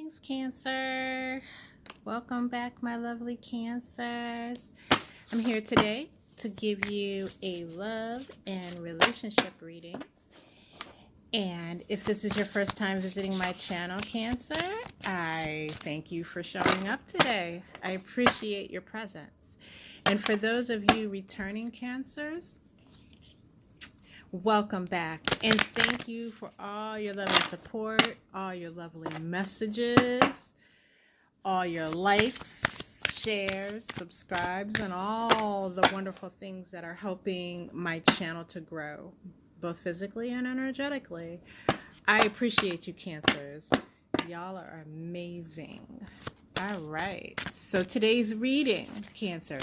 Greetings, Cancer. Welcome back, my lovely Cancers. I'm here today to give you a love and relationship reading. And if this is your first time visiting my channel, Cancer, I thank you for showing up today. I appreciate your presence. And for those of you returning Cancers, welcome back, and thank you for all your love and support, all your lovely messages, all your likes, shares, subscribes, and all the wonderful things that are helping my channel to grow, both physically and energetically. I appreciate you, Cancers. Y'all are amazing. All right, so today's reading, Cancer,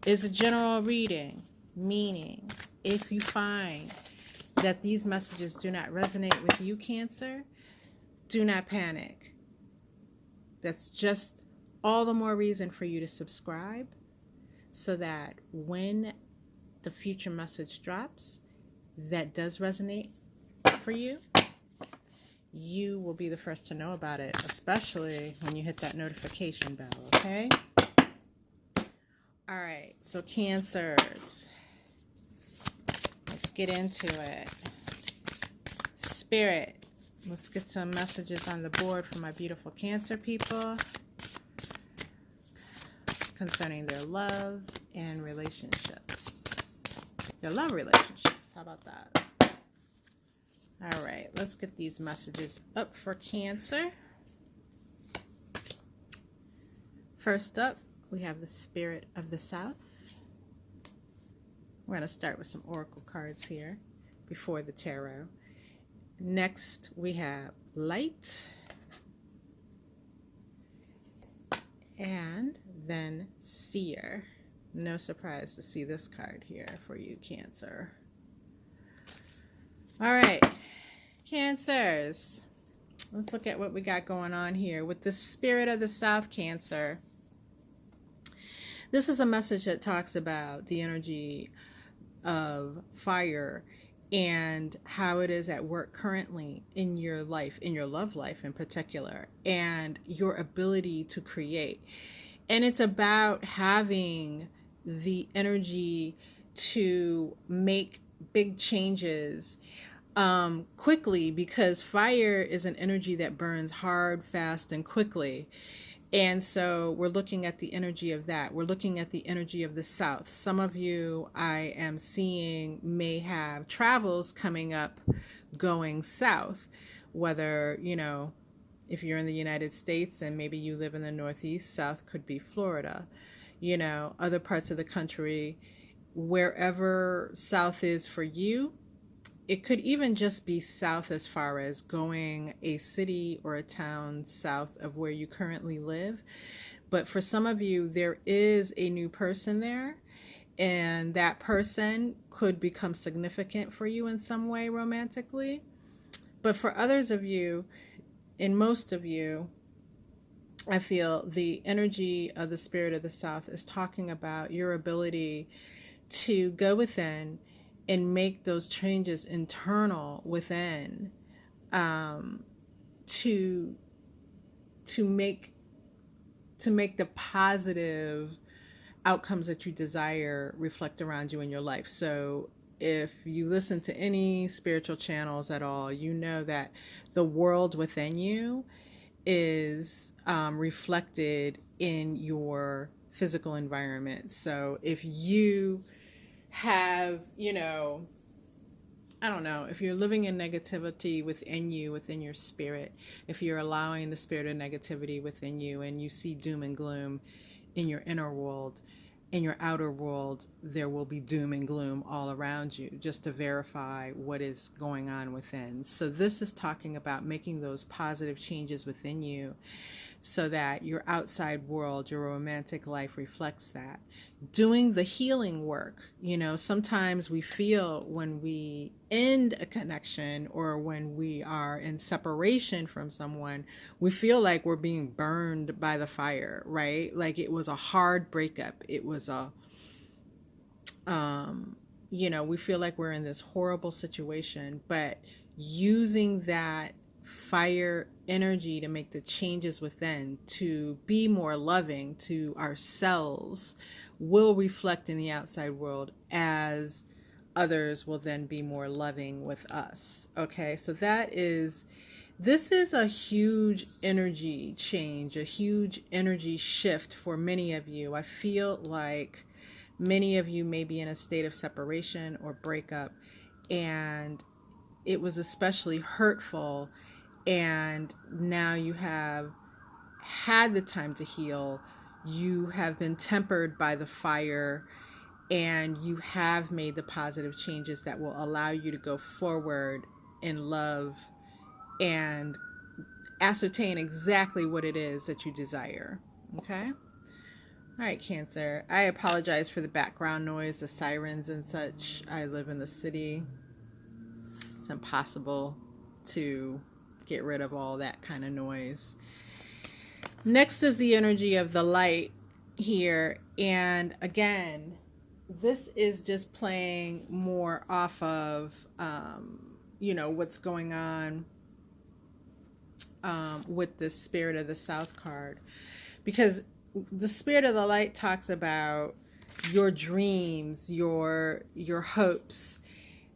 is a general reading, meaning if you find that these messages do not resonate with you, Cancer, do not panic. That's just all the more reason for you to subscribe so that when the future message drops that does resonate for you, you will be the first to know about it, especially when you hit that notification bell, okay? All right, so Cancers, let's get into it. Spirit, let's get some messages on the board for my beautiful Cancer people concerning their love and relationships. Their love relationships, how about that? All right, let's get these messages up for Cancer. First up, we have the Spirit of the South. We're going to start with some oracle cards here before the tarot. Next, we have Light. And then Seer. No surprise to see this card here for you, Cancer. All right, Cancers. Let's look at what we got going on here with the Spirit of the South, Cancer. This is a message that talks about the energy of fire and how it is at work currently in your life, in your love life in particular, and your ability to create. And it's about having the energy to make big changes quickly, because fire is an energy that burns hard, fast, and quickly. And so we're looking at the energy of that. We're looking at the energy of the South. Some of you, I am seeing, may have travels coming up going south, whether, you know, if you're in the United States and maybe you live in the Northeast, south could be Florida, you know, other parts of the country, wherever south is for you. It could even just be south as far as going a city or a town south of where you currently live. But for some of you, there is a new person there, and that person could become significant for you in some way romantically. But for others of you, and most of you, I feel the energy of the Spirit of the South is talking about your ability to go within and make those changes internal within, to make the positive outcomes that you desire reflect around you in your life. So if you listen to any spiritual channels at all, you know that the world within you is reflected in your physical environment. So if you have, you know, I don't know, if you're living in negativity within you, within your spirit, if you're allowing the spirit of negativity within you and you see doom and gloom in your inner world, in your outer world, there will be doom and gloom all around you, just to verify what is going on within. So this is talking about making those positive changes within you so that your outside world, your romantic life reflects that. Doing the healing work. You know, sometimes we feel when we end a connection or when we are in separation from someone, we feel like we're being burned by the fire, right? Like it was a hard breakup. It was a, you know, we feel like we're in this horrible situation, but using that fire energy to make the changes within, to be more loving to ourselves, will reflect in the outside world as others will then be more loving with us. Okay, so this is a huge energy change, a huge energy shift for many of you. I feel like many of you may be in a state of separation or breakup, and it was especially hurtful, and now you have had the time to heal. You have been tempered by the fire, and you have made the positive changes that will allow you to go forward in love and ascertain exactly what it is that you desire. Okay? All right, Cancer. I apologize for the background noise, the sirens and such. I live in the city. It's impossible to get rid of all that kind of noise. Next is the energy of the light here. And again, this is just playing more off of, what's going on with the Spirit of the South card. Because the Spirit of the Light talks about your dreams, your hopes,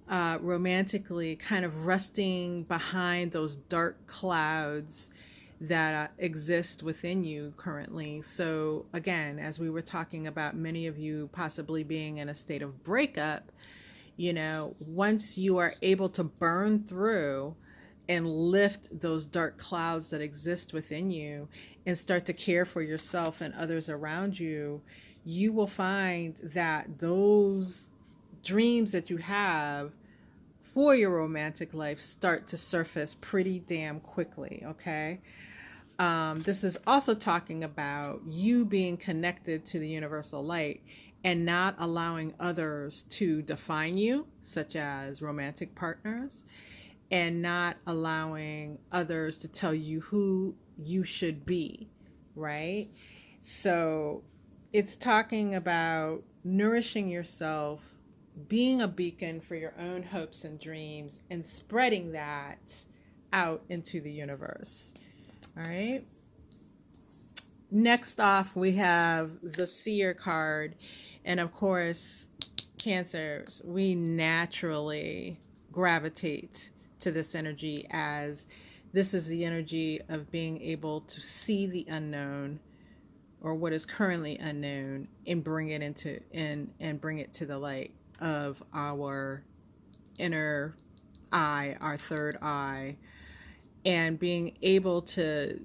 romantically, kind of resting behind those dark clouds that exist within you currently. So again, as we were talking about many of you possibly being in a state of breakup, once you are able to burn through and lift those dark clouds that exist within you and start to care for yourself and others around you, you will find that those dreams that you have for your romantic life start to surface pretty damn quickly, okay? This is also talking about you being connected to the universal light and not allowing others to define you, such as romantic partners, and not allowing others to tell you who you should be, right? So it's talking about nourishing yourself, being a beacon for your own hopes and dreams, and spreading that out into the universe. All right. Next off, we have the Seer card. And of course, Cancers, we naturally gravitate to this energy, as this is the energy of being able to see the unknown, or what is currently unknown, and bring it and bring it to the light of our inner eye, our third eye, and being able to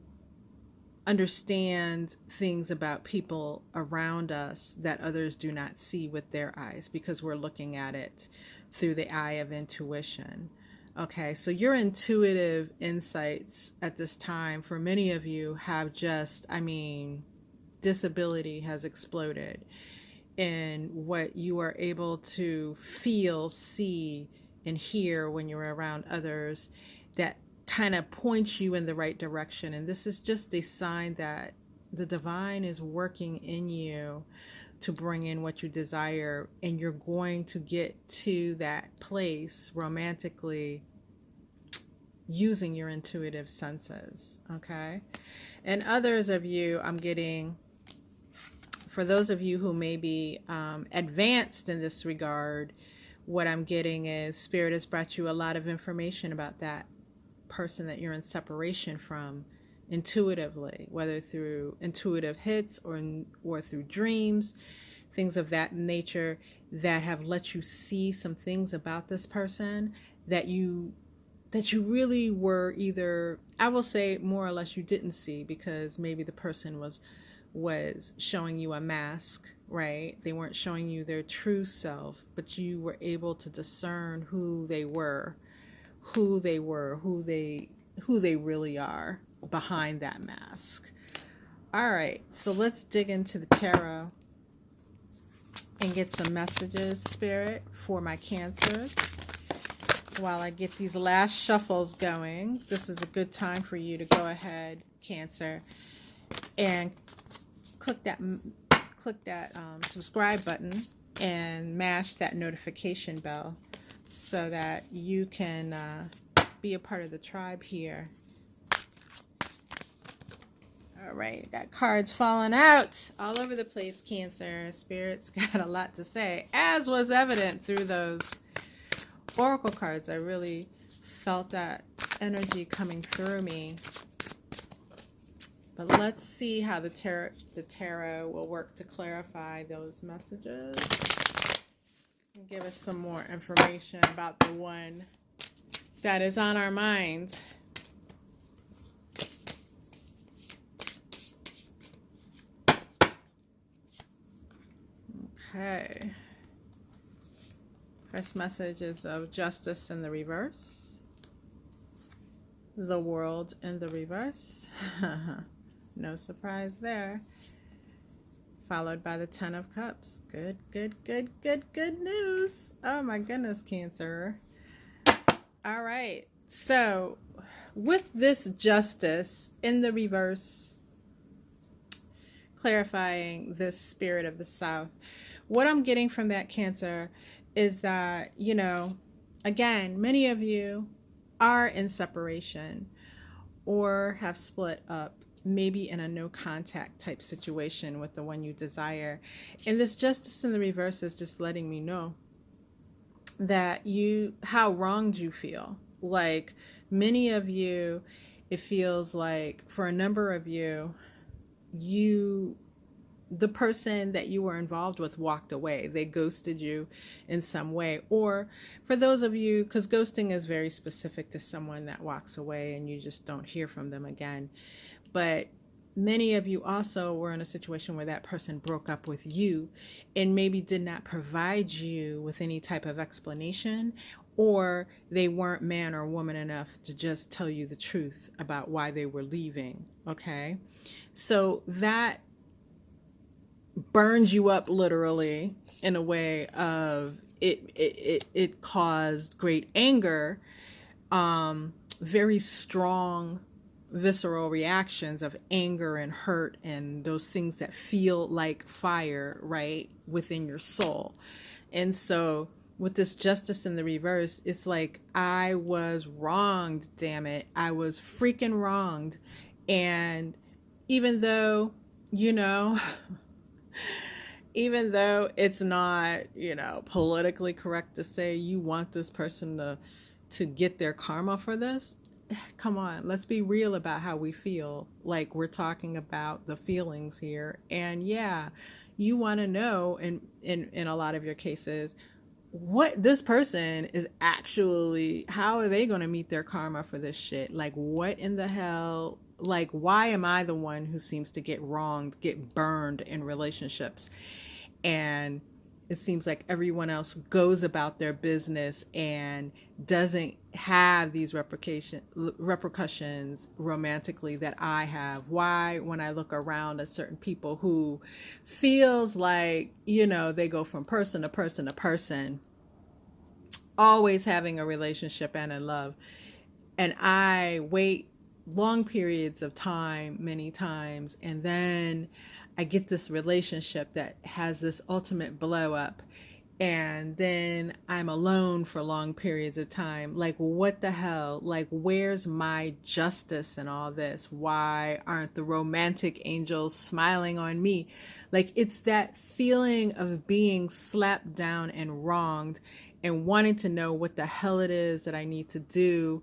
understand things about people around us that others do not see with their eyes, because we're looking at it through the eye of intuition. Okay, so your intuitive insights at this time for many of you have just, disability has exploded in what you are able to feel, see, and hear when you're around others, that kind of points you in the right direction. And this is just a sign that the divine is working in you to bring in what you desire, and you're going to get to that place romantically using your intuitive senses. Okay, and others of you, I'm getting, for those of you who may be advanced in this regard, what I'm getting is Spirit has brought you a lot of information about that person that you're in separation from intuitively, whether through intuitive hits or through dreams, things of that nature, that have let you see some things about this person that you really were either, I will say, more or less you didn't see, because maybe the person was showing you a mask, right? They weren't showing you their true self, but you were able to discern who they really are behind that mask. All right, so let's dig into the tarot and get some messages, Spirit, for my Cancers. While I get these last shuffles going, this is a good time for you to go ahead, Cancer, and click that subscribe button and mash that notification bell so that you can be a part of the tribe here. All right, got cards falling out all over the place, Cancer. Spirit's got a lot to say, as was evident through those oracle cards. I really felt that energy coming through me. But let's see how the tarot will work to clarify those messages and give us some more information about the one that is on our mind. Okay. First message is of justice in the reverse. The world in the reverse. No surprise there. Followed by the Ten of Cups. Good news. Oh my goodness, Cancer. All right. So with this justice in the reverse, clarifying this spirit of the South, what I'm getting from that, Cancer, is that, you know, again, many of you are in separation or have split up, maybe in a no contact type situation with the one you desire. And this justice in the reverse is just letting me know that how wronged you feel. Like many of you, it feels like for a number of you, the person that you were involved with walked away. They ghosted you in some way. Or for those of you, because ghosting is very specific to someone that walks away and you just don't hear from them again. But many of you also were in a situation where that person broke up with you and maybe did not provide you with any type of explanation, or they weren't man or woman enough to just tell you the truth about why they were leaving. Okay. So that burns you up literally in a way of it caused great anger, very strong visceral reactions of anger and hurt and those things that feel like fire right within your soul. And so with this justice in the reverse, it's like, I was wronged, damn it. I was freaking wronged. And even though, you know, even though it's not, you know, politically correct to say you want this person to get their karma for this, come on, let's be real about how we feel. Like, we're talking about the feelings here. And yeah, you want to know in a lot of your cases what this person is actually, how are they going to meet their karma for this shit? Like, what in the hell? Like, why am I the one who seems to get wronged, get burned in relationships? And it seems like everyone else goes about their business and doesn't have these repercussions romantically that I have. Why, when I look around at certain people who feels like, you know, they go from person to person to person, always having a relationship and in love, and I wait long periods of time, many times, and then I get this relationship that has this ultimate blow up, and then I'm alone for long periods of time. Like, what the hell? Like, where's my justice in all this? Why aren't the romantic angels smiling on me? Like, it's that feeling of being slapped down and wronged and wanting to know what the hell it is that I need to do,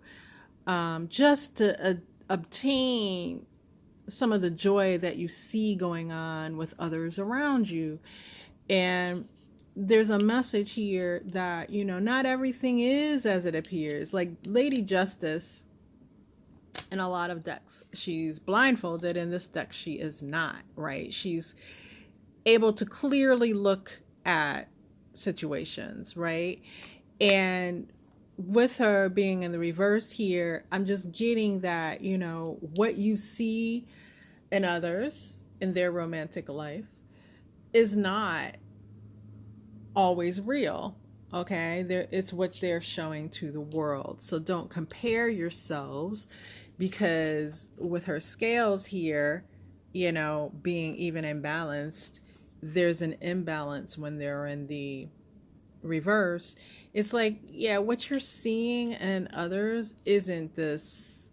just to obtain some of the joy that you see going on with others around you. And there's a message here that, you know, not everything is as it appears. Like Lady Justice in a lot of decks, she's blindfolded. In this deck, she is not, right? She's able to clearly look at situations, right? And with her being in the reverse here, I'm just getting that, you know, what you see in others in their romantic life is not always real. Okay, it's what they're showing to the world. So don't compare yourselves, because with her scales here, you know, being even imbalanced, there's an imbalance when they're in the reverse. It's like, yeah, what you're seeing in others isn't this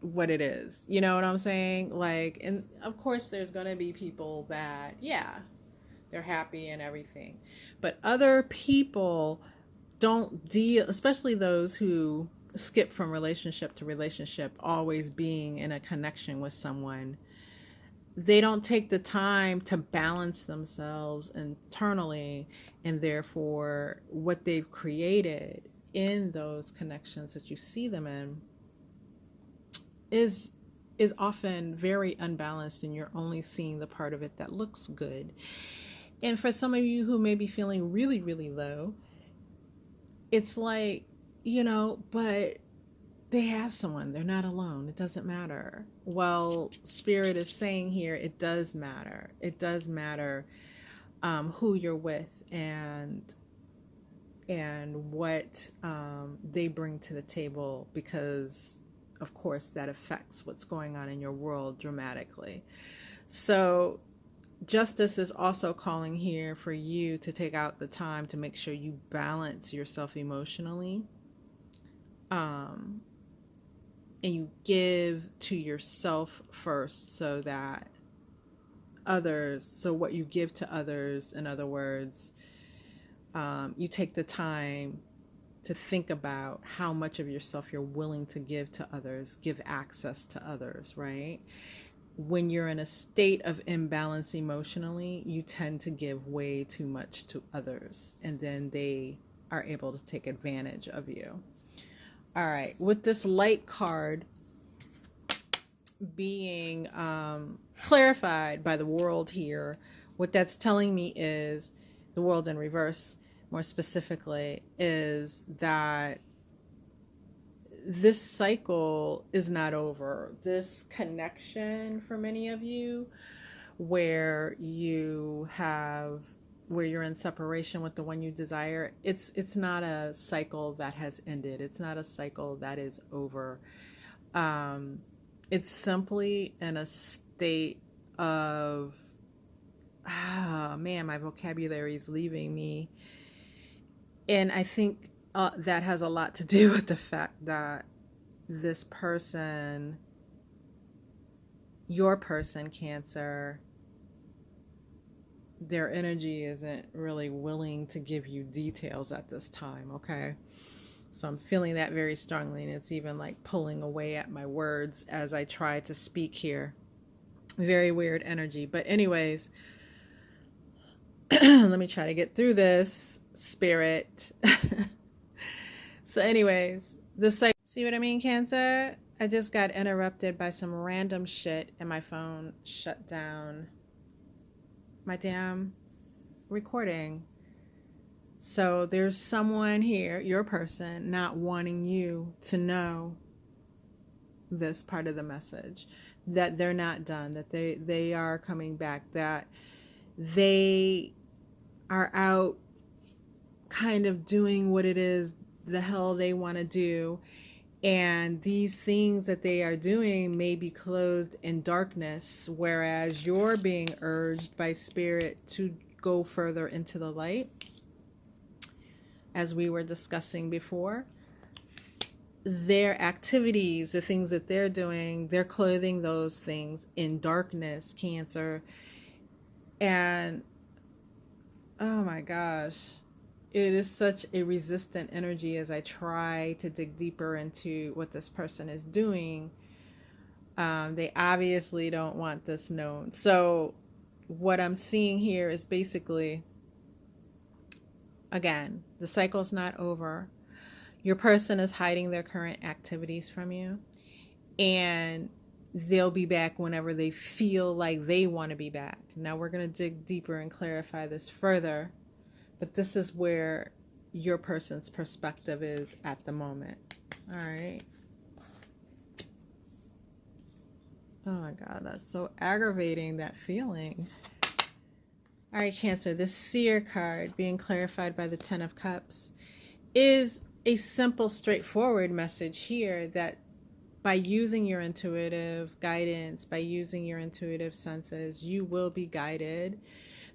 what it is. You know what I'm saying? Like, and of course there's going to be people that, yeah, they're happy and everything. But other people don't deal, especially those who skip from relationship to relationship, always being in a connection with someone. They don't take the time to balance themselves internally, and therefore what they've created in those connections that you see them in is often very unbalanced, and you're only seeing the part of it that looks good. And for some of you who may be feeling really, really low, it's like, but they have someone. They're not alone. It doesn't matter. Well, Spirit is saying here, it does matter. It does matter who you're with and what they bring to the table, because of course that affects what's going on in your world dramatically. So justice is also calling here for you to take out the time to make sure you balance yourself emotionally, and you give to yourself first, so that what you give to others, in other words, you take the time to think about how much of yourself you're willing to give to others, give access to others, right? When you're in a state of imbalance emotionally, you tend to give way too much to others, and then they are able to take advantage of you. All right, with this light card being clarified by the world here, what that's telling me is, the world in reverse more specifically, is that this cycle is not over. This connection for many of you, where you're in separation with the one you desire, it's not a cycle that has ended. It's not a cycle that is over. It's simply in a state of, man, my vocabulary is leaving me. And I think that has a lot to do with the fact that this person, your person, Cancer, their energy isn't really willing to give you details at this time, okay? So I'm feeling that very strongly, and it's even like pulling away at my words as I try to speak here. Very weird energy. But anyways, let me try to get through this, Spirit. So anyways, see what I mean, Cancer? I just got interrupted by some random shit, and my phone shut down my damn recording. So there's someone here, your person, not wanting you to know this part of the message, that they're not done, that they are coming back, that they are out kind of doing what it is the hell they want to do. And these things that they are doing may be clothed in darkness, whereas you're being urged by Spirit to go further into the light. As we were discussing before, their activities, the things that they're doing, they're clothing those things in darkness, Cancer. And oh my gosh, it is such a resistant energy as I try to dig deeper into what this person is doing. They obviously don't want this known. So what I'm seeing here is basically, again, the cycle's not over. Your person is hiding their current activities from you, and they'll be back whenever they feel like they want to be back. Now we're going to dig deeper and clarify this further, but this is where your person's perspective is at the moment. All right. Oh my God, that's so aggravating, that feeling. All right, Cancer, this Seer card being clarified by the Ten of Cups is a simple, straightforward message here that by using your intuitive guidance, by using your intuitive senses, you will be guided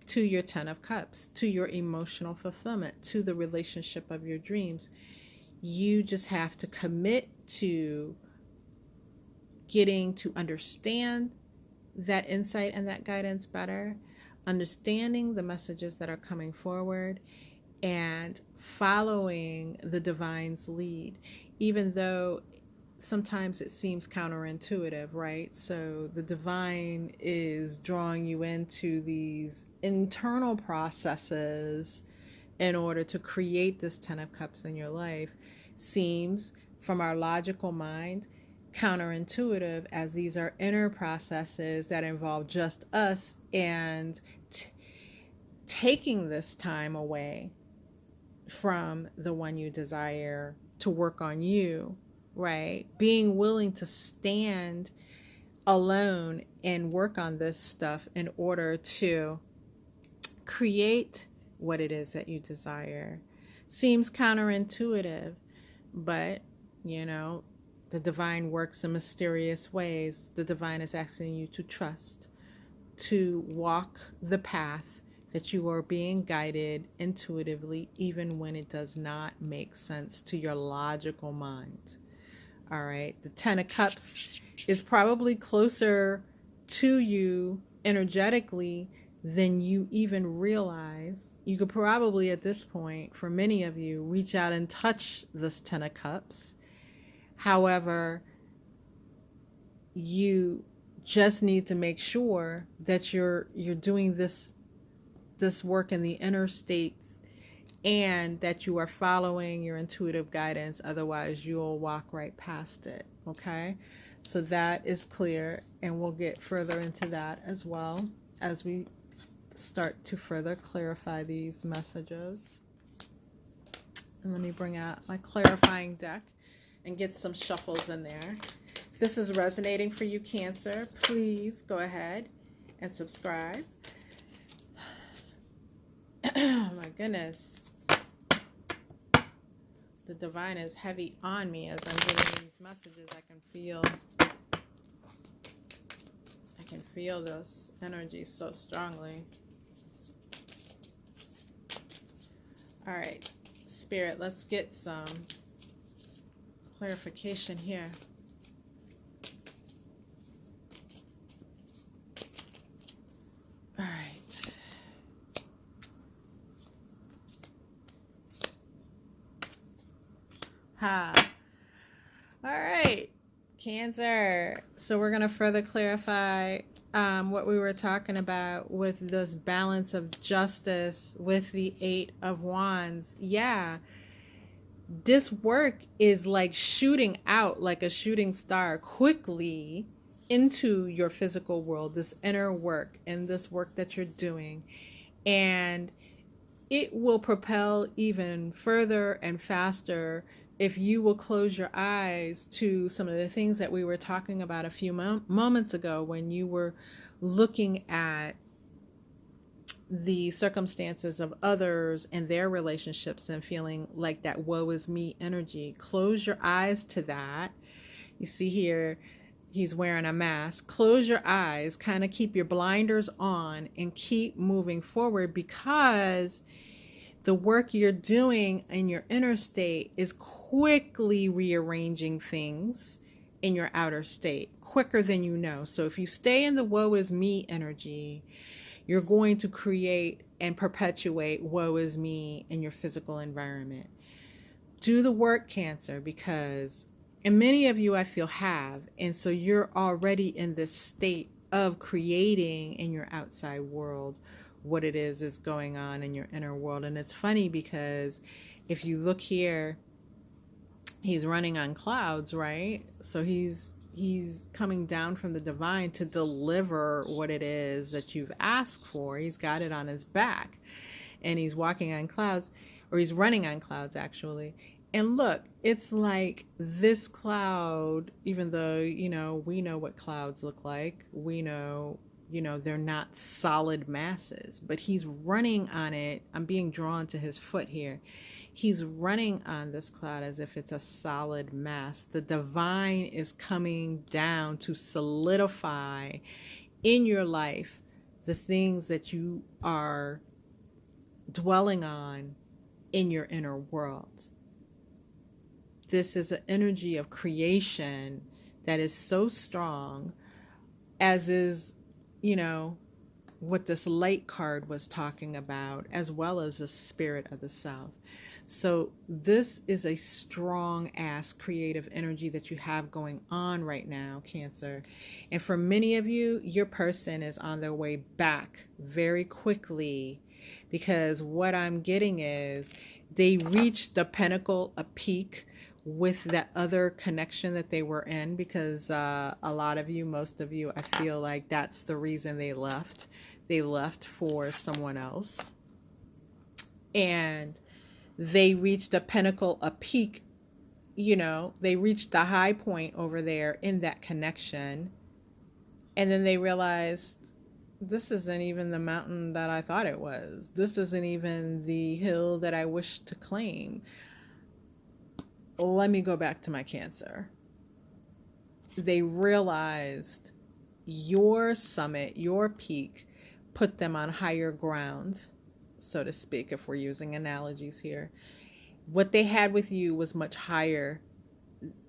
to your Ten of Cups, to your emotional fulfillment, to the relationship of your dreams. You just have to commit to getting to understand that insight and that guidance better, understanding the messages that are coming forward, and following the divine's lead, even though sometimes it seems counterintuitive, right? So the divine is drawing you into these internal processes in order to create this 10 of Cups in your life. Seems, from our logical mind, counterintuitive, as these are inner processes that involve just us, and taking this time away from the one you desire to work on you, right? Being willing to stand alone and work on this stuff in order to create what it is that you desire. Seems counterintuitive, but the divine works in mysterious ways. The divine is asking you to trust, to walk the path that you are being guided intuitively, even when it does not make sense to your logical mind. All right. The 10 of Cups is probably closer to you energetically than you even realize. You could probably, at this point, for many of you, reach out and touch this 10 of Cups. However, you just need to make sure that you're doing this work in the inner state, and that you are following your intuitive guidance. Otherwise, you'll walk right past it. Okay? So that is clear, and we'll get further into that as well as we start to further clarify these messages. And let me bring out my clarifying deck and get some shuffles in there. If this is resonating for you, Cancer, please go ahead and subscribe. Oh my goodness. The divine is heavy on me as I'm giving these messages. I can feel this energy so strongly. All right, Spirit, let's get some clarification here. All right. All right, Cancer. So we're going to further clarify what we were talking about with this balance of justice with the 8 of Wands. Yeah, this work is like shooting out like a shooting star quickly into your physical world, this inner work and this work that you're doing. And it will propel even further and faster if you will close your eyes to some of the things that we were talking about a few moments ago when you were looking at the circumstances of others and their relationships and feeling like that woe is me energy. Close your eyes to that. You see here, he's wearing a mask. Close your eyes, kind of keep your blinders on and keep moving forward, because the work you're doing in your inner state is quickly rearranging things in your outer state, quicker than you know. So if you stay in the woe is me energy, you're going to create and perpetuate woe is me in your physical environment. Do the work, Cancer, because, and many of you I feel have, and so you're already in this state of creating in your outside world what it is going on in your inner world. And it's funny because if you look here, he's running on clouds, right? So he's coming down from the divine to deliver what it is that you've asked for. He's got it on his back, and he's walking on clouds, or he's running on clouds actually. And look, it's like this cloud, even though, we know what clouds look like. We know, they're not solid masses, but he's running on it. I'm being drawn to his foot here. He's running on this cloud as if it's a solid mass. The divine is coming down to solidify in your life the things that you are dwelling on in your inner world. This is an energy of creation that is so strong, as is, you know, what this light card was talking about, as well as the spirit of the South. So this is a strong ass creative energy that you have going on right now, Cancer. And for many of you, your person is on their way back very quickly, because what I'm getting is they reached the pinnacle, a peak, with that other connection that they were in, because a lot of you, most of you, I feel like that's the reason they left. They left for someone else. And they reached a pinnacle, a peak, you know, they reached the high point over there in that connection. And then they realized, this isn't even the mountain that I thought it was. This isn't even the hill that I wish to claim. Let me go back to my Cancer. They realized your summit, your peak, put them on higher ground, so to speak, if we're using analogies here. What they had with you was much higher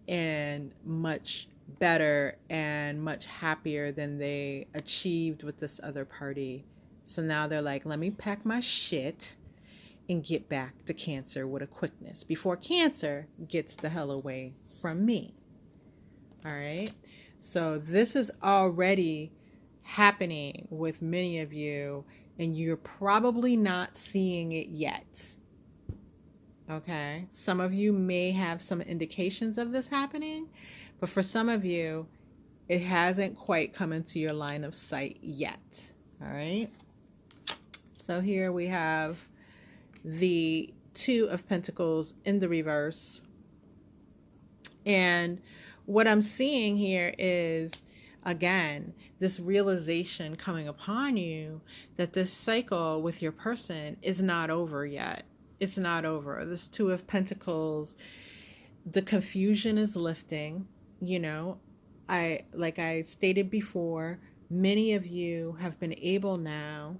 and much better and much happier than they achieved with this other party. So now they're like, let me pack my shit and get back to Cancer with a quickness before Cancer gets the hell away from me. All right. So this is already happening with many of you, and you're probably not seeing it yet. Okay. Some of you may have some indications of this happening, but for some of you, it hasn't quite come into your line of sight yet. All right. So here we have the Two of Pentacles in the reverse. And what I'm seeing here is, again, this realization coming upon you that this cycle with your person is not over yet. It's not over. This Two of Pentacles, the confusion is lifting. You know, like I stated before, many of you have been able now,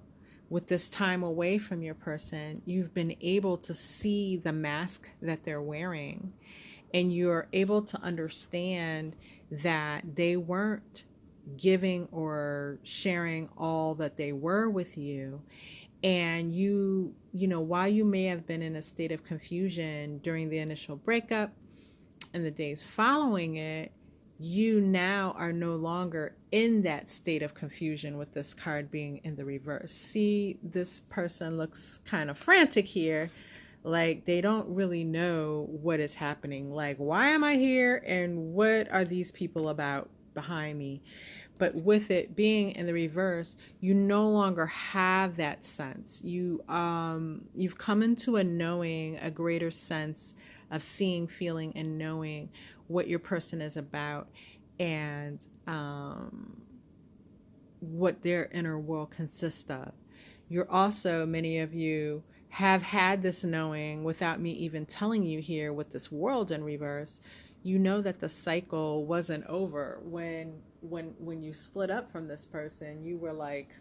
with this time away from your person, you've been able to see the mask that they're wearing, and you're able to understand that they weren't giving or sharing all that they were with you. And you know, while you may have been in a state of confusion during the initial breakup and the days following it, you now are no longer in that state of confusion with this card being in the reverse. See, this person looks kind of frantic here, like they don't really know what is happening. Like, why am I here? And what are these people about behind me? But with it being in the reverse, you no longer have that sense. You've come into a knowing, a greater sense of seeing, feeling, and knowing what your person is about, and what their inner world consists of. You're also, many of you have had this knowing without me even telling you here with this world in reverse. You know that the cycle wasn't over. When you split up from this person, you were like,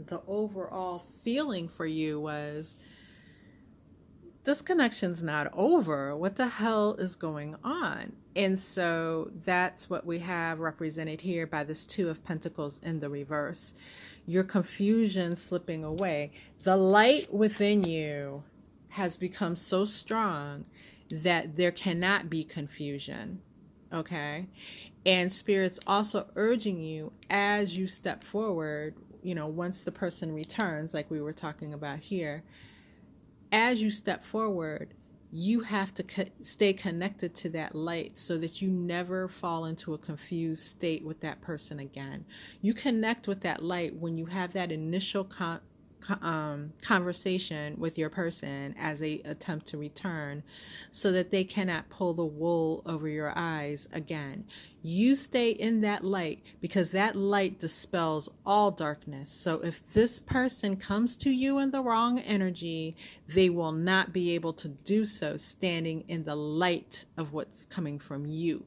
the overall feeling for you was, this connection's not over. What the hell is going on? And so that's what we have represented here by this Two of Pentacles in the reverse. Your confusion slipping away. The light within you has become so strong that there cannot be confusion. Okay? And Spirit's also urging you, as you step forward, you know, once the person returns, like we were talking about here, as you step forward, you have to stay connected to that light so that you never fall into a confused state with that person again. You connect with that light when you have that initial conversation with your person as they attempt to return, so that they cannot pull the wool over your eyes again. You stay in that light, because that light dispels all darkness. So if this person comes to you in the wrong energy, they will not be able to do so standing in the light of what's coming from you,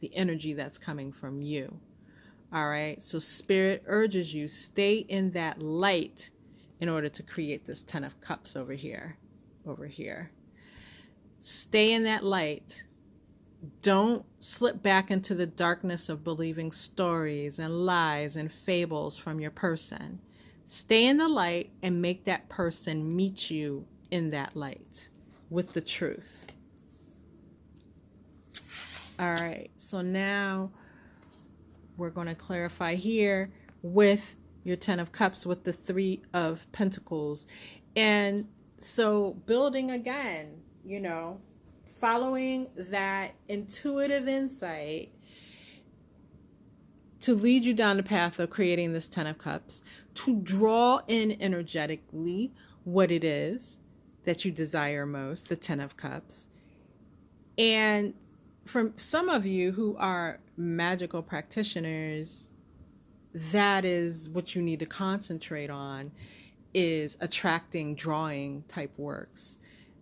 the energy that's coming from you. All right. So Spirit urges you, stay in that light in order to create this Ten of Cups over here. Stay in that light Don't slip back into the darkness of believing stories and lies and fables from your person. Stay in the light and make that person meet you in that light with the truth. All right, so now we're going to clarify here with your 10 of Cups with the 3 of Pentacles. And so building again, you know, following that intuitive insight to lead you down the path of creating this 10 of Cups, to draw in energetically what it is that you desire most, the 10 of Cups. And for some of you who are magical practitioners, that is what you need to concentrate on, is attracting, drawing type works.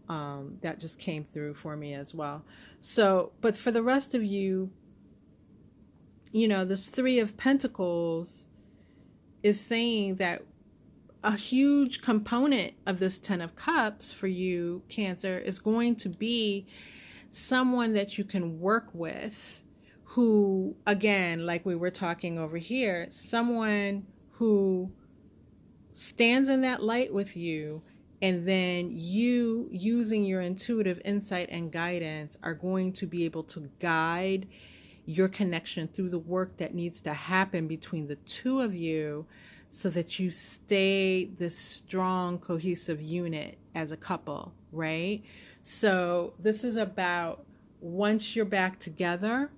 That just came through for me as well. So, but for the rest of you, you know, this 3 of Pentacles is saying that a huge component of this 10 of Cups for you, Cancer, is going to be someone that you can work with who, again, like we were talking over here, someone who stands in that light with you, and then you, using your intuitive insight and guidance, are going to be able to guide your connection through the work that needs to happen between the two of you so that you stay this strong, cohesive unit as a couple, right? So this is about, once you're back together,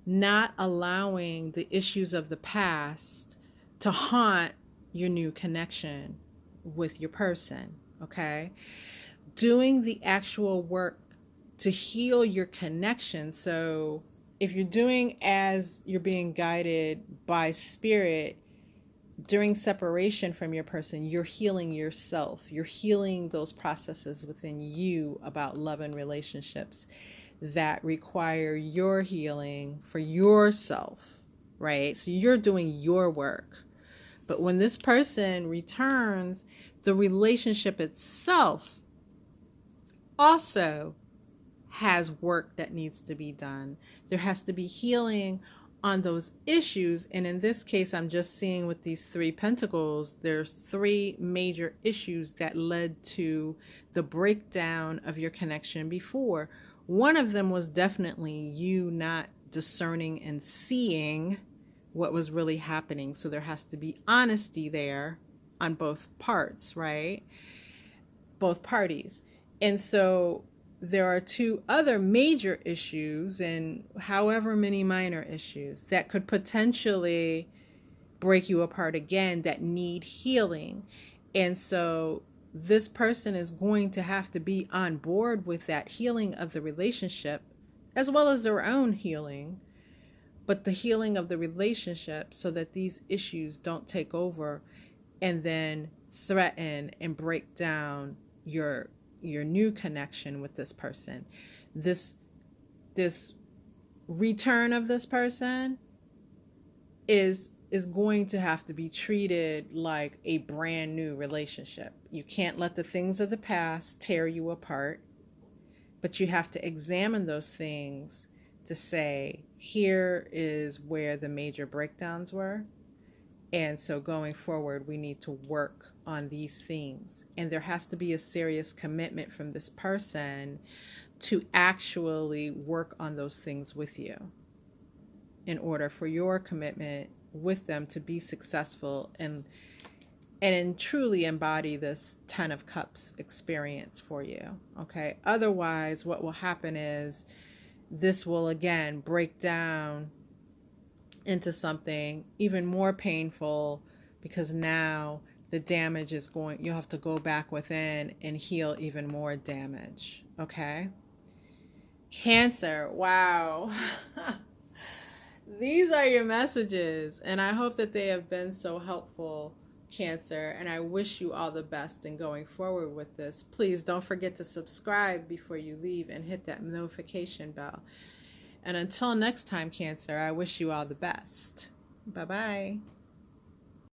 not allowing the issues of the past to haunt your new connection with your person, okay? Doing the actual work to heal your connection. So if you're doing as you're being guided by spirit, during separation from your person, you're healing yourself. You're healing those processes within you about love and relationships that require your healing for yourself, right? So you're doing your work. But when this person returns, the relationship itself also has work that needs to be done. There has to be healing on those issues. And in this case, I'm just seeing with these 3 pentacles, there's 3 major issues that led to the breakdown of your connection before. One of them was definitely you not discerning and seeing what was really happening. So there has to be honesty there on both parts, right? Both parties. And so there are 2 other major issues and however many minor issues that could potentially break you apart again that need healing. And so this person is going to have to be on board with that healing of the relationship as well as their own healing, but the healing of the relationship so that these issues don't take over and then threaten and break down your new connection with this person. This return of this person is going to have to be treated like a brand new relationship. You can't let the things of the past tear you apart, but you have to examine those things to say, here is where the major breakdowns were. And so going forward, we need to work on these things. And there has to be a serious commitment from this person to actually work on those things with you in order for your commitment with them to be successful and truly embody this 10 of Cups experience for you. Okay. Otherwise, what will happen is this will again break down into something even more painful, because now the damage is going, you'll have to go back within and heal even more damage. Okay. Cancer. Wow. These are your messages, and I hope that they have been so helpful, Cancer, and I wish you all the best in going forward with this. Please don't forget to subscribe before you leave and hit that notification bell. And until next time, Cancer, I wish you all the best. Bye-bye.